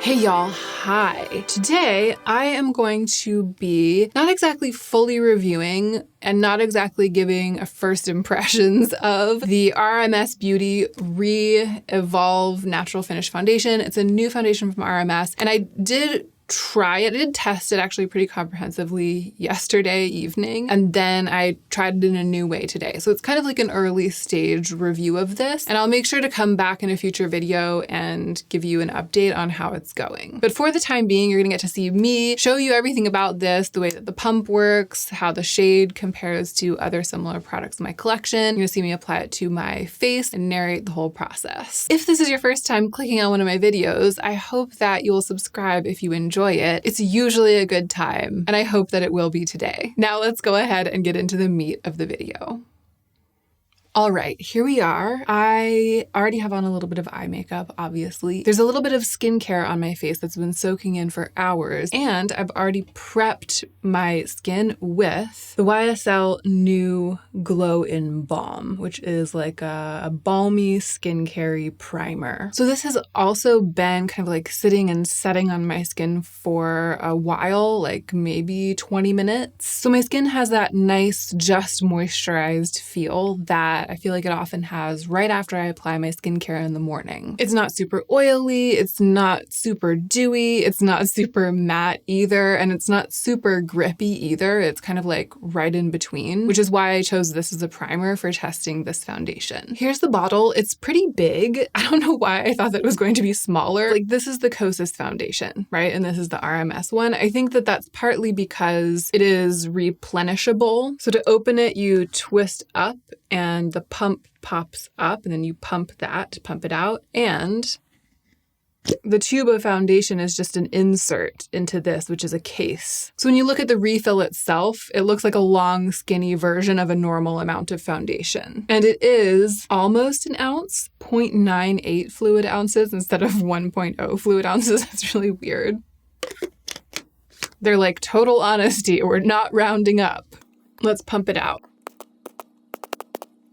Hey y'all, hi. Today I am going to be not exactly fully reviewing and not exactly giving a first impressions of the RMS Beauty Re-Evolve Natural Finish Foundation. It's a new foundation from RMS, and I did try it. I did test it actually pretty comprehensively yesterday evening, and then I tried it in a new way today. So it's kind of like an early stage review of this, and I'll make sure to come back in a future video and give you an update on how it's going. But for the time being, you're gonna get to see me show you everything about this, the way that the pump works, how the shade compares to other similar products in my collection. You're gonna see me apply it to my face and narrate the whole process. If this is your first time clicking on one of my videos, I hope that you will subscribe if you enjoy it. It's usually a good time, and I hope that it will be today. Now let's go ahead and get into the meat of the video. All right, here we are. I already have on a little bit of eye makeup, obviously. There's a little bit of skincare on my face that's been soaking in for hours, and I've already prepped my skin with the YSL New Glow In Balm, which is like a balmy skincare primer. So this has also been kind of like sitting and setting on my skin for a while, like maybe 20 minutes. So my skin has that nice, just moisturized feel that I feel like it often has right after I apply my skincare in the morning. It's not super oily, it's not super dewy, it's not super matte either, and it's not super grippy either. It's kind of like right in between, which is why I chose this as a primer for testing this foundation. Here's the bottle. It's pretty big. I don't know why I thought that it was going to be smaller. Like, this is the Kosas foundation, right? And this is the RMS one. I think that that's partly because it is replenishable. So to open it, you twist up and the pump pops up, and then you pump it out, and the tube of foundation is just an insert into this, which is a case. So when you look at the refill itself, it looks like a long, skinny version of a normal amount of foundation. And it is almost an ounce, 0.98 fluid ounces instead of 1.0 fluid ounces. That's really weird. They're like total honesty. We're not rounding up. Let's pump it out.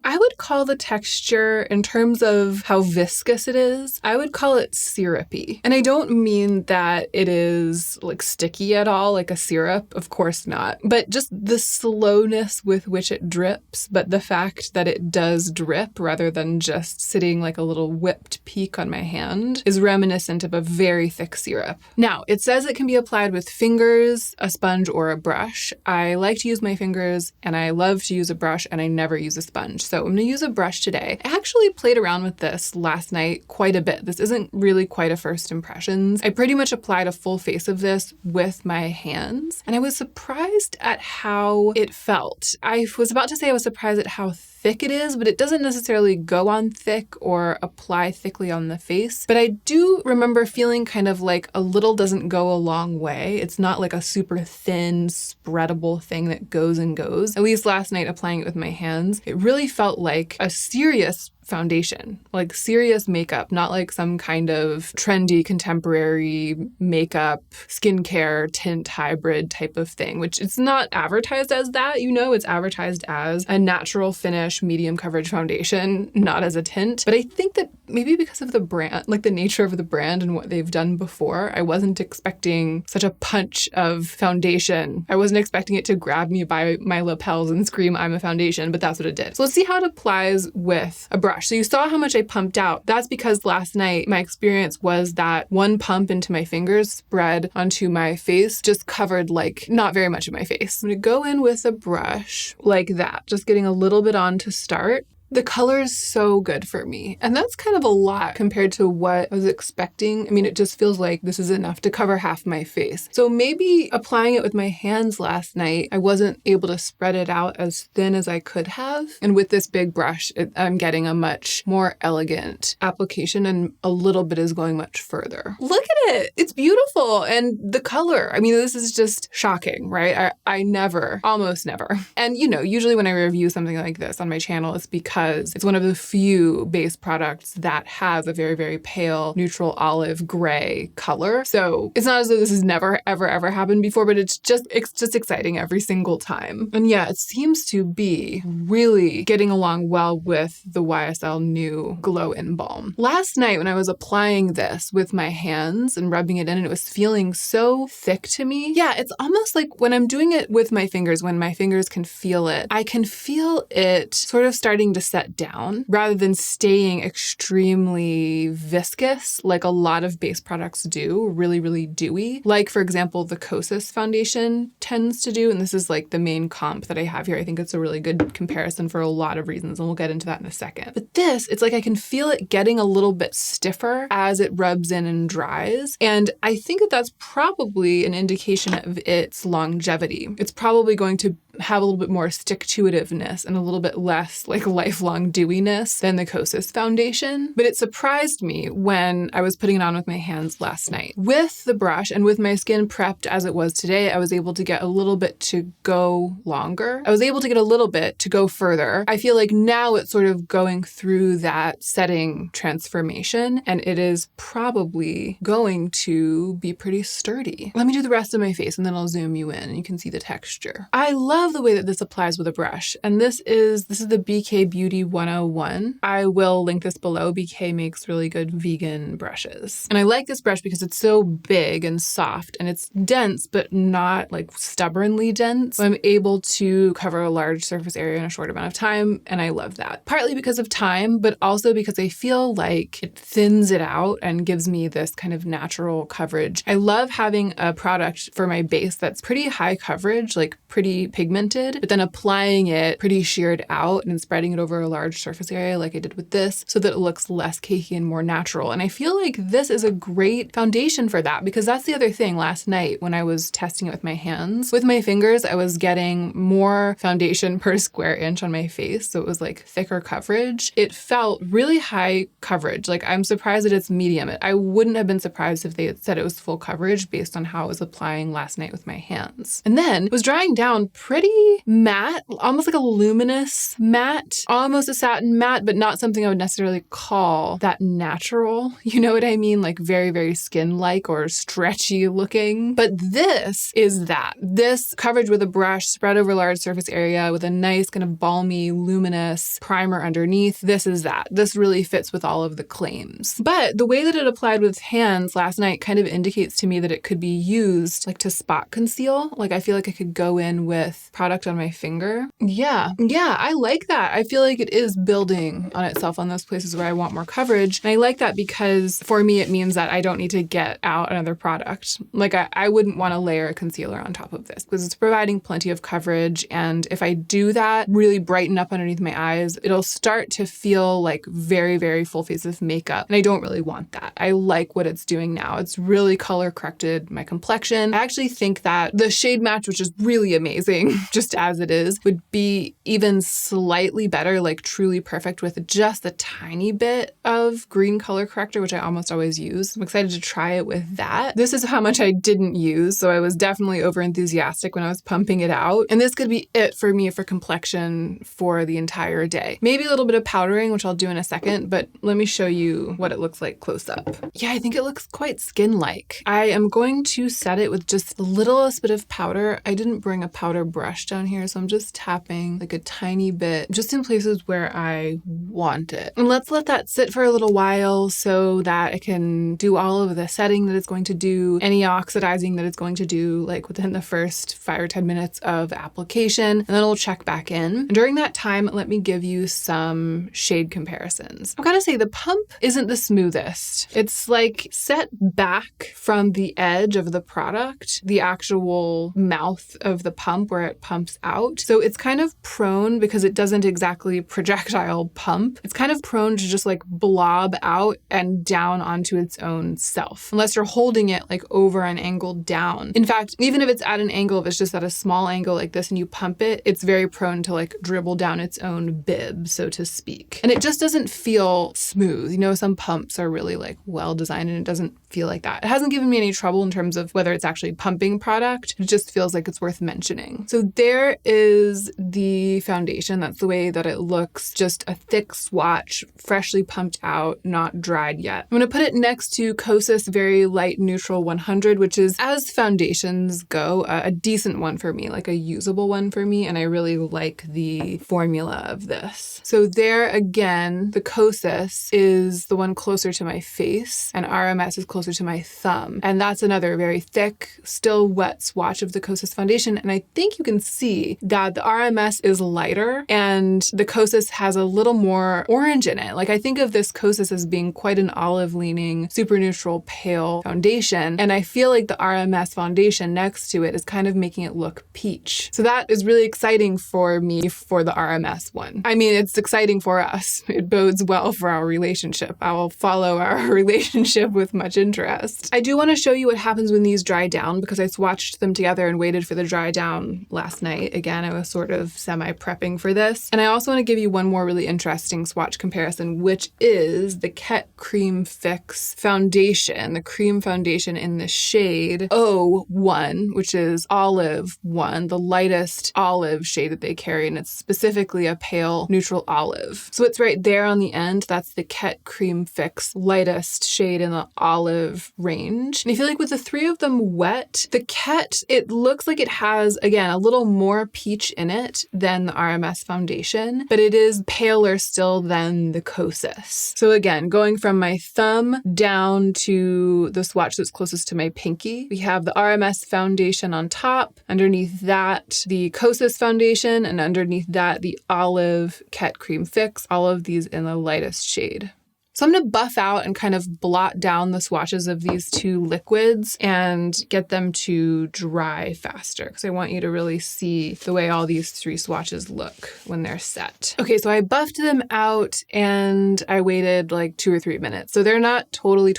I would call the texture, in terms of how viscous it is, I would call it syrupy. And I don't mean that it is like sticky at all, like a syrup, of course not. But just the slowness with which it drips, but the fact that it does drip rather than just sitting like a little whipped peak on my hand is reminiscent of a very thick syrup. Now, it says it can be applied with fingers, a sponge, or a brush. I like to use my fingers, and I love to use a brush, and I never use a sponge. So I'm going to use a brush today. I actually played around with this last night quite a bit. This isn't really quite a first impressions. I pretty much applied a full face of this with my hands, and I was surprised at how it felt. I was about to say I was surprised at how thick it is, but it doesn't necessarily go on thick or apply thickly on the face. But I do remember feeling kind of like a little doesn't go a long way. It's not like a super thin, spreadable thing that goes and goes. At least last night applying it with my hands, it really felt like a serious foundation, like serious makeup, not like some kind of trendy contemporary makeup, skincare, tint hybrid type of thing, which it's not advertised as that, you know, it's advertised as a natural finish, medium coverage foundation, not as a tint. But I think that maybe because of the brand, like the nature of the brand and what they've done before, I wasn't expecting such a punch of foundation. I wasn't expecting it to grab me by my lapels and scream, I'm a foundation, but that's what it did. So let's see how it applies with a brush. So you saw how much I pumped out. That's because last night my experience was that one pump into my fingers spread onto my face, just covered like not very much of my face. I'm gonna go in with a brush like that, just getting a little bit on to start. The color is so good for me. And that's kind of a lot compared to what I was expecting. I mean, it just feels like this is enough to cover half my face. So maybe applying it with my hands last night, I wasn't able to spread it out as thin as I could have. And with this big brush, I'm getting a much more elegant application, and a little bit is going much further. Look at it. It's beautiful. And the color, I mean, this is just shocking, right? I never, almost never. And you know, usually when I review something like this on my channel, it's because because it's one of the few base products that has a very, very pale, neutral olive gray color. So it's not as though this has never, ever happened before, but it's just exciting every single time. And yeah, it seems to be really getting along well with the YSL New Glow In Balm. Last night when I was applying this with my hands and rubbing it in, and it was feeling so thick to me. Yeah, it's almost like when I'm doing it with my fingers, when my fingers can feel it, I can feel it sort of starting to set down rather than staying extremely viscous like a lot of base products do, really, really dewy. Like, for example, the Kosas foundation tends to do, and this is like the main comp that I have here. I think it's a really good comparison for a lot of reasons, and we'll get into that in a second. But this, it's like I can feel it getting a little bit stiffer as it rubs in and dries. And I think that that's probably an indication of its longevity. It's probably going to have a little bit more stick-to-itiveness and a little bit less like lifelong dewiness than the Kosas foundation. But it surprised me when I was putting it on with my hands last night. With the brush and with my skin prepped as it was today, I was able to get a little bit to go longer. I was able to get a little bit to go further. I feel like now it's sort of going through that setting transformation, and it is probably going to be pretty sturdy. Let me do the rest of my face and then I'll zoom you in and you can see the texture. I love the way that this applies with a brush. And this is the BK Beauty 101. I will link this below. BK makes really good vegan brushes. And I like this brush because it's so big and soft and it's dense, but not like stubbornly dense. So I'm able to cover a large surface area in a short amount of time. And I love that. Partly because of time, but also because I feel like it thins it out and gives me this kind of natural coverage. I love having a product for my base that's pretty high coverage, like pretty pigmented, but then applying it pretty sheared out and spreading it over a large surface area like I did with this so that it looks less cakey and more natural. And I feel like this is a great foundation for that because that's the other thing. Last night when I was testing it with my hands, with my fingers, I was getting more foundation per square inch on my face. So it was like thicker coverage. It felt really high coverage. Like I'm surprised that it's medium. I wouldn't have been surprised if they had said it was full coverage based on how I was applying last night with my hands. And then it was drying down pretty matte, almost like a luminous matte, almost a satin matte, but not something I would necessarily call that natural. You know what I mean? Like very, very skin-like or stretchy looking. But this is that. This coverage with a brush spread over a large surface area with a nice kind of balmy, luminous primer underneath. This is that. This really fits with all of the claims. But the way that it applied with hands last night kind of indicates to me that it could be used like to spot conceal. Like I feel like I could go in with product on my finger. Yeah, I like that. I feel like it is building on itself on those places where I want more coverage. And I like that because for me, it means that I don't need to get out another product. Like I wouldn't want to layer a concealer on top of this because it's providing plenty of coverage. And if I do that, really brighten up underneath my eyes, it'll start to feel like very, very full face of makeup. And I don't really want that. I like what it's doing now. It's really color corrected my complexion. I actually think that the shade match, which is really amazing, just as it is, would be even slightly better, like truly perfect with just a tiny bit of green color corrector, which I almost always use. I'm excited to try it with that. This is how much I didn't use, so I was definitely over enthusiastic when I was pumping it out. And this could be it for me for complexion for the entire day. Maybe a little bit of powdering, which I'll do in a second, but let me show you what it looks like close up. Yeah, I think it looks quite skin-like. I am going to set it with just the littlest bit of powder. I didn't bring a powder brush down here, so I'm just tapping like a tiny bit just in places where I want it. And let's let that sit for a little while so that it can do all of the setting that it's going to do, any oxidizing that it's going to do, like within the first 5 or 10 minutes of application, and then it'll check back in. And during that time, let me give you some shade comparisons. I've got to say the pump isn't the smoothest. It's like set back from the edge of the product, the actual mouth of the pump where it pumps out. So it's kind of prone, because it doesn't exactly projectile pump, it's kind of prone to just like blob out and down onto its own self, unless you're holding it like over an angle down. In fact, even if it's at an angle, if it's just at a small angle like this and you pump it, it's very prone to like dribble down its own bib, so to speak. And it just doesn't feel smooth. You know, some pumps are really like well designed and it doesn't feel like that. It hasn't given me any trouble in terms of whether it's actually pumping product. It just feels like it's worth mentioning. So there is the foundation. That's the way that it looks. Just a thick swatch, freshly pumped out, not dried yet. I'm going to put it next to Kosas Very Light Neutral 100, which is, as foundations go, a decent one for me, like a usable one for me. And I really like the formula of this. So there again, the Kosas is the one closer to my face and RMS is closer to my thumb. And that's another very thick, still wet swatch of the Kosas foundation. And I think you can see that the RMS is lighter and the Kosas has a little more orange in it. Like I think of this Kosas as being quite an olive leaning, super neutral, pale foundation. And I feel like the RMS foundation next to it is kind of making it look peach. So that is really exciting for me for the RMS one. I mean, it's exciting for us. It bodes well for our relationship. I will follow our relationship with much interest. I do want to show you what happens when these dry down because I swatched them together and waited for the dry down last night. Again, I was sort of semi-prepping for this. And I also want to give you one more really interesting swatch comparison, which is the Ket Cream Fix foundation, the cream foundation in the shade O1, which is olive 1, the lightest olive shade that they carry, and it's specifically a pale neutral olive. So it's right there on the end. That's the Ket Cream Fix lightest shade in the olive range. And I feel like with the three of them wet, the Ket, it looks like it has, again, a little more peach in it than the RMS foundation, but it is paler still than the Kosas. So again, going from my thumb down to the swatch that's closest to my pinky, we have the RMS foundation on top, underneath that, the Kosas foundation, and underneath that, the olive Ket Cream Fix, all of these in the lightest shade. So I'm going to buff out and kind of blot down the swatches of these two liquids and get them to dry faster because I want you to really see the way all these three swatches look when they're set. Okay, so I buffed them out and I waited like 2 or 3 minutes. So they're not totally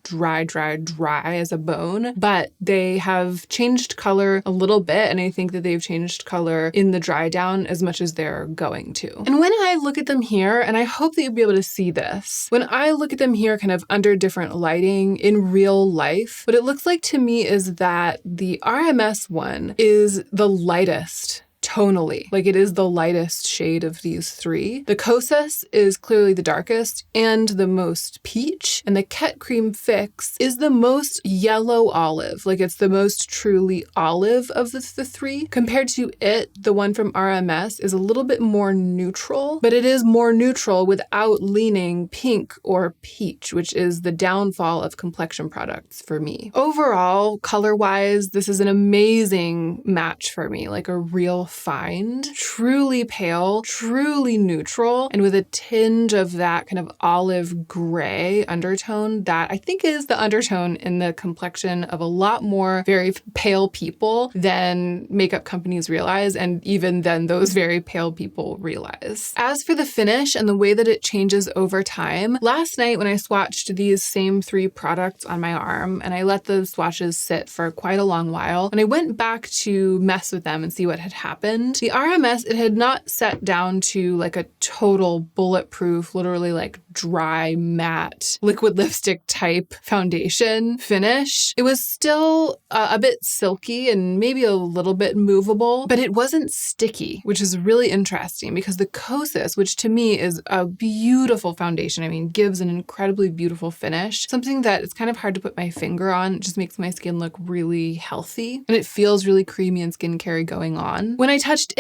dry as a bone, but they have changed color a little bit, and I think that they've changed color in the dry down as much as they're going to. And when I look at them here, and I hope that you'll be able to see this, when I look at them here kind of under different lighting in real life, what it looks like to me is that the RMS one is the lightest tonally. Like it is the lightest shade of these three. The Kosas is clearly the darkest and the most peach, and the Ket Cream Fix is the most yellow olive. Like it's the most truly olive of the three. Compared to it, the one from RMS is a little bit more neutral, but it is more neutral without leaning pink or peach, which is the downfall of complexion products for me. Overall, color-wise, this is an amazing match for me, like a real find. Truly pale, truly neutral, and with a tinge of that kind of olive gray undertone that I think is the undertone in the complexion of a lot more very pale people than makeup companies realize, and even then those very pale people realize. As for the finish and the way that it changes over time, last night when I swatched these same three products on my arm and I let the swatches sit for quite a long while, and I went back to mess with them and see what had happened, the RMS, it had not set down to like a total bulletproof, literally like dry, matte, liquid lipstick type foundation finish. It was still a bit silky and maybe a little bit movable, but it wasn't sticky, which is really interesting because the Kosas, which to me is a beautiful foundation, I mean, gives an incredibly beautiful finish, something that it's kind of hard to put my finger on. It just makes my skin look really healthy and it feels really creamy and skincare going on. When I touched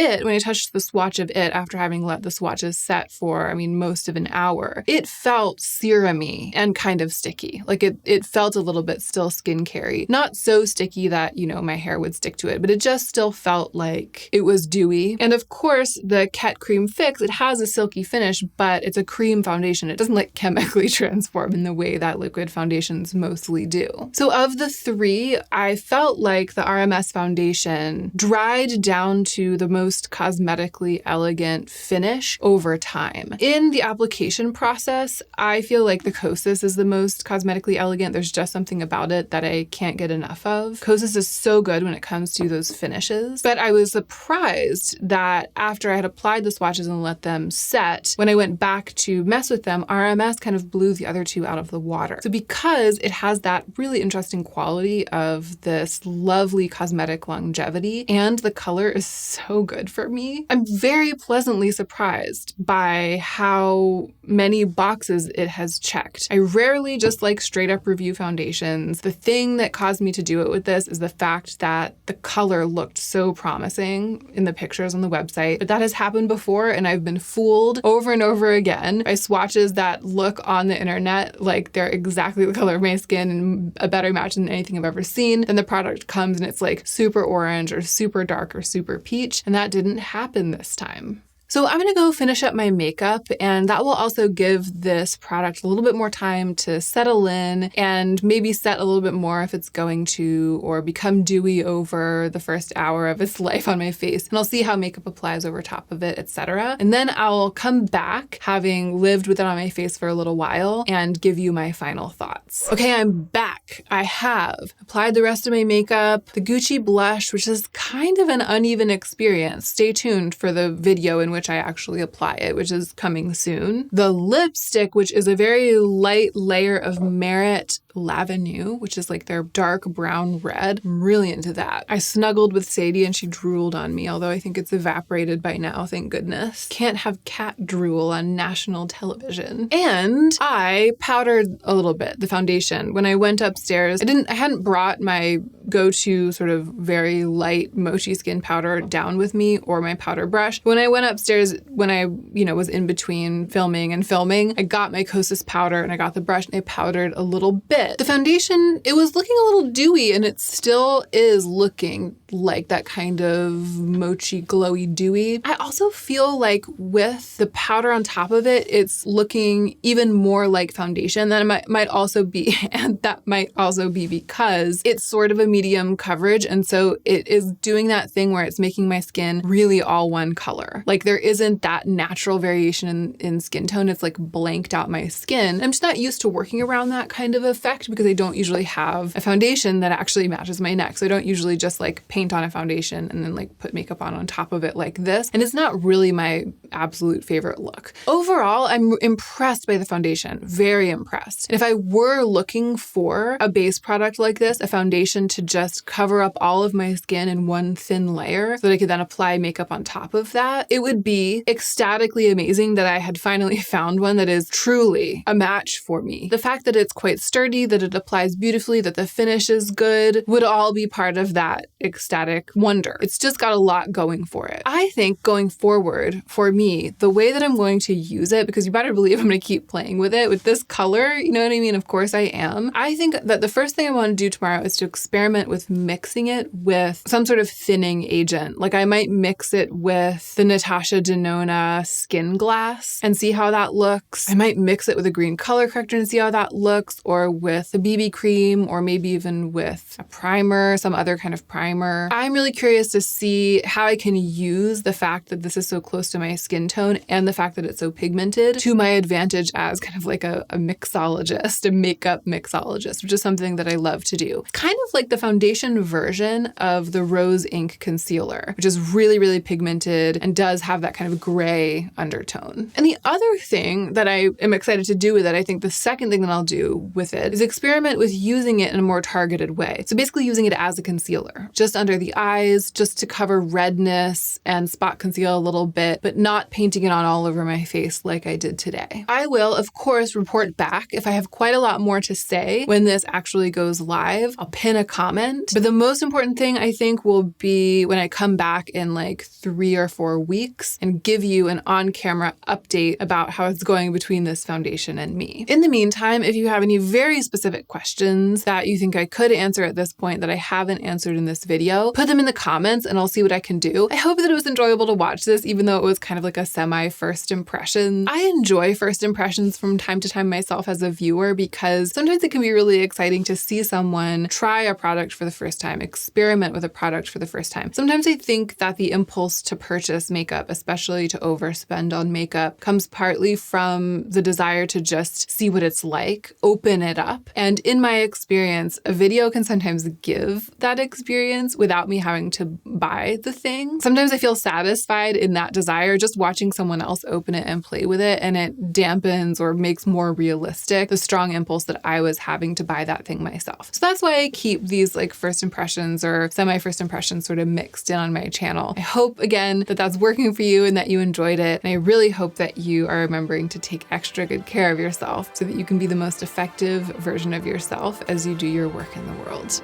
the swatch of it after having let the swatches set for, I mean, most of an hour, it felt serum-y and kind of sticky. Like it felt a little bit still skincare-y. Not so sticky that, you know, my hair would stick to it, but it just still felt like it was dewy. And of course, the Ket Cream Fix, it has a silky finish, but it's a cream foundation. It doesn't like chemically transform in the way that liquid foundations mostly do. So of the three, I felt like the RMS foundation dried down to to the most cosmetically elegant finish over time. In the application process, I feel like the Kosas is the most cosmetically elegant. There's just something about it that I can't get enough of. Kosas is so good when it comes to those finishes, but I was surprised that after I had applied the swatches and let them set, when I went back to mess with them, RMS kind of blew the other two out of the water. So because it has that really interesting quality of this lovely cosmetic longevity and the color is so good for me, I'm very pleasantly surprised by how many boxes it has checked. I rarely just like straight up review foundations. The thing that caused me to do it with this is the fact that the color looked so promising in the pictures on the website, but that has happened before and I've been fooled over and over again by swatches that look on the internet like they're exactly the color of my skin and a better match than anything I've ever seen. Then the product comes and it's like super orange or super dark or super peach, and that didn't happen this time. So I'm going to go finish up my makeup, and that will also give this product a little bit more time to settle in and maybe set a little bit more if it's going to, or become dewy over the first hour of its life on my face. And I'll see how makeup applies over top of it, etc. And then I'll come back, having lived with it on my face for a little while, and give you my final thoughts. Okay, I'm back. I have applied the rest of my makeup, the Gucci blush, which is kind of an uneven experience. Stay tuned for the video in which I actually apply it, which is coming soon. The lipstick, which is a very light layer of Merit L'Avenue, which is like their dark brown red. I'm really into that. I snuggled with Sadie and she drooled on me, although I think it's evaporated by now, thank goodness. Can't have cat drool on national television. And I powdered a little bit, the foundation. When I went upstairs, I hadn't brought my go-to sort of very light Mochi Skin powder down with me or my powder brush. When I went upstairs, when I, was in between filming and filming, I got my Kosas powder and I got the brush and I powdered a little bit. The foundation, it was looking a little dewy and it still is looking like that kind of mochi glowy dewy. I also feel like with the powder on top of it, it's looking even more like foundation. That might also be, and that might also be because it's sort of a medium coverage. And so it is doing that thing where it's making my skin really all one color. Like there isn't that natural variation in skin tone. It's like blanked out my skin. I'm just not used to working around that kind of effect because I don't usually have a foundation that actually matches my neck. So I don't usually just like paint on a foundation and then like put makeup on top of it like this. And it's not really my absolute favorite look. Overall, I'm impressed by the foundation, very impressed. And if I were looking for a base product like this, a foundation to just cover up all of my skin in one thin layer so that I could then apply makeup on top of that, it would be ecstatically amazing that I had finally found one that is truly a match for me. The fact that it's quite sturdy, that it applies beautifully, that the finish is good, would all be part of that ecstatic wonder. It's just got a lot going for it. I think going forward, for me, the way that I'm going to use it, because you better believe I'm going to keep playing with it, with this color, you know what I mean? Of course I am. I think that the first thing I want to do tomorrow is to experiment with mixing it with some sort of thinning agent. Like I might mix it with the Natasha Denona Skin Glass and see how that looks. I might mix it with a green color corrector and see how that looks, or with a BB cream, or maybe even with a primer, some other kind of primer. I'm really curious to see how I can use the fact that this is so close to my skin tone and the fact that it's so pigmented to my advantage as kind of like a mixologist, a makeup mixologist, which is something that I love to do. Kind of like the foundation version of the Rose Ink Concealer, which is really, really pigmented and does have that kind of gray undertone. And the other thing that I am excited to do with it, I think the second thing that I'll do with it is experiment with using it in a more targeted way. So basically using it as a concealer, just under the eyes, just to cover redness and spot conceal a little bit, but not painting it on all over my face like I did today. I will, of course, report back if I have quite a lot more to say when this actually goes live. I'll pin a comment. But the most important thing I think will be when I come back in like 3 or 4 weeks and give you an on-camera update about how it's going between this foundation and me. In the meantime, if you have any very specific questions that you think I could answer at this point that I haven't answered in this video, put them in the comments and I'll see what I can do. I hope that it was enjoyable to watch this, even though it was kind of like a semi first impression. I enjoy first impressions from time to time myself as a viewer because sometimes it can be really exciting to see someone try a product for the first time, experiment with a product for the first time. Sometimes I think that the impulse to purchase makeup, especially to overspend on makeup, comes partly from the desire to just see what it's like, open it up. And in my experience, a video can sometimes give that experience without me having to buy the thing. Sometimes I feel satisfied in that desire just watching someone else open it and play with it, and it dampens or makes more realistic the strong impulse that I was having to buy that thing myself. So that's why I keep these like first impressions or semi-first impressions sort of mixed in on my channel. I hope again that that's working for you and that you enjoyed it. And I really hope that you are remembering to take extra good care of yourself so that you can be the most effective version of yourself as you do your work in the world.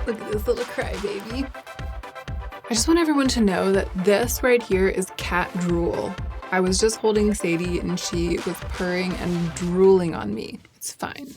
Look at this little crybaby. I just want everyone to know that this right here is cat drool. I was just holding Sadie and she was purring and drooling on me. It's fine.